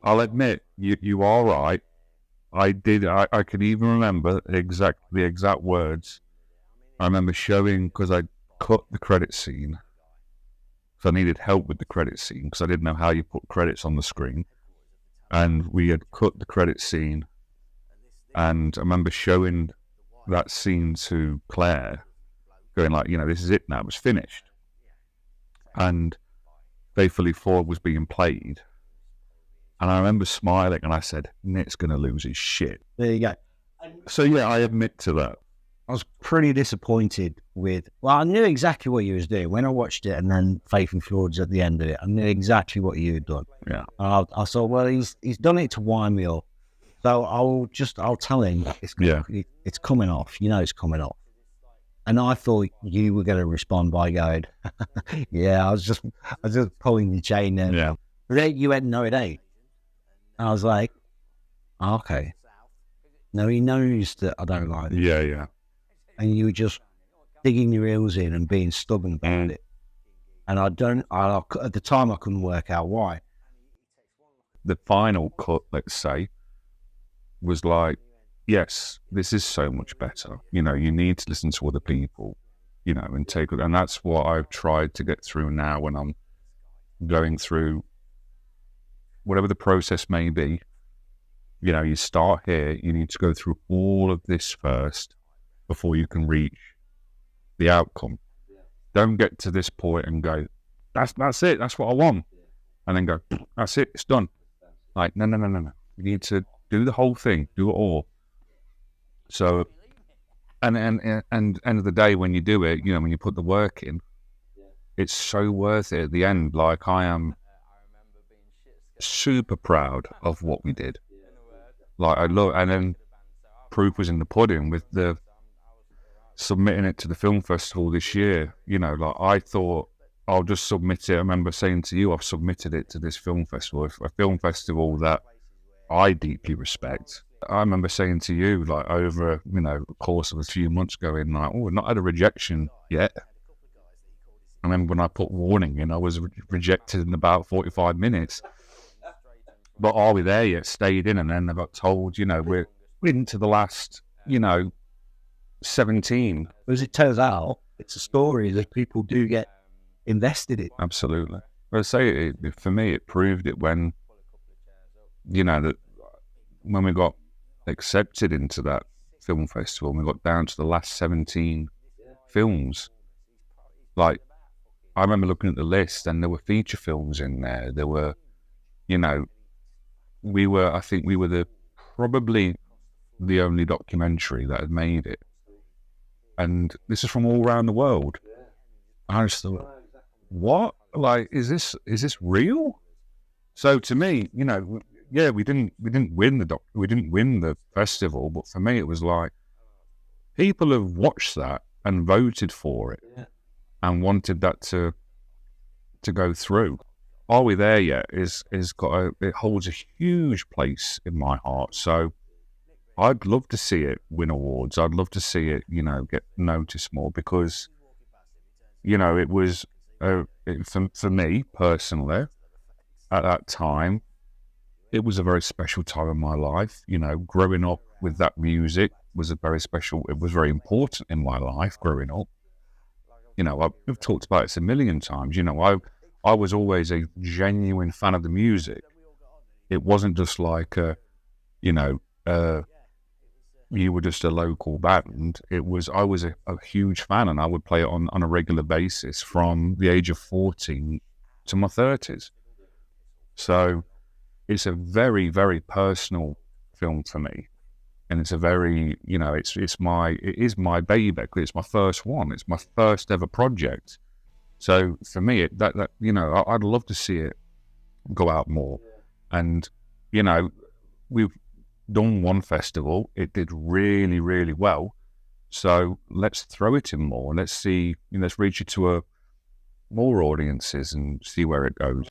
I'll admit, you are right. I can even remember the exact words. I remember showing, because I cut the credit scene, so I needed help with the credit scene because I didn't know how you put credits on the screen. And we had cut the credit scene, and I remember showing that scene to Claire, going like, this is it now, it's finished. And Faithfully Forward was being played. And I remember smiling and I said, Nick's going to lose his shit. There you go. So yeah, I admit to that. I was pretty disappointed with, I knew exactly what you was doing. When I watched it and then Faithfully Forward's at the end of it, I knew exactly what you had done. Yeah. I thought, well, he's done it to wind me up. So I'll tell him it's coming off. It's coming off. And I thought you were going to respond by going, yeah, I was just pulling the chain there. Yeah. But then you went, no, it ain't. And I was like, okay. No, he knows that I don't like it. Yeah. And you were just digging your heels in and being stubborn about it. And at the time, I couldn't work out why. The final cut, let's say, was like, yes, this is so much better. You need to listen to other people, and take it. And that's what I've tried to get through now when I'm going through whatever the process may be. You start here, you need to go through all of this first before you can reach the outcome. Don't get to this point and go, that's it, that's what I want. And then go, that's it, it's done. Like, no. You need to do the whole thing, do it all. So, and end of the day, when you do it, when you put the work in, it's so worth it at the end. Like, I am super proud of what we did. Like, I love, and then proof was in the pudding with the submitting it to the film festival this year. Like, I thought I'll just submit it. I remember saying to you, I've submitted it to this film festival, a film festival that I deeply respect. I remember saying to you, like, over, the course of a few months going, like, oh, we've not had a rejection yet. I remember when I put warning in, I was rejected in about 45 minutes. But are we there yet? Stayed in, and then I got told, we're into the last, 17. As it turns out, it's a story that people do get invested in. Absolutely. But I say, for me, it proved it when, that when we got accepted into that film festival, and we got down to the last 17 films. Like, I remember looking at the list, and there were feature films in there. There were, I think we were probably the only documentary that had made it. And this is from all around the world. I just thought, what? Like, is this real? So to me, yeah, we didn't win the festival, but for me it was like, people have watched that and voted for it, and wanted that to go through. Are we there yet? It holds a huge place in my heart. So I'd love to see it win awards. I'd love to see it, get noticed more, because, it was for me personally at that time. It was a very special time in my life. Growing up with that music was it was very important in my life growing up. I've talked about this a million times. I was always a genuine fan of the music. It wasn't just like, you were just a local band. I was a huge fan, and I would play it on a regular basis from the age of 14 to my 30s. So it's a very, very personal film for me. And it's a very, it is my baby. It's my first one. It's my first ever project. So for me, I'd love to see it go out more. And, we've done one festival. It did really, really well. So let's throw it in more. Let's see, let's reach it to more audiences and see where it goes.